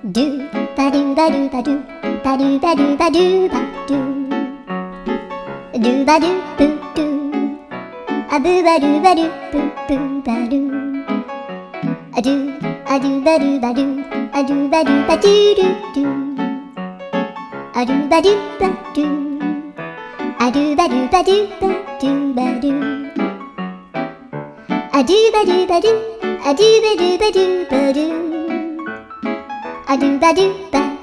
ドゥバドゥバドゥバドゥバドゥバドゥバドゥバドゥドゥバドゥブドゥアブバドゥバドゥブブバドゥアドゥアドゥバドゥバドゥアドゥバドゥバドゥドゥドゥアドゥバドゥバドゥアドゥバドゥバドゥバドゥバドゥアドゥバドゥバドゥアドゥバドゥバドゥバドゥアドゥバドゥバ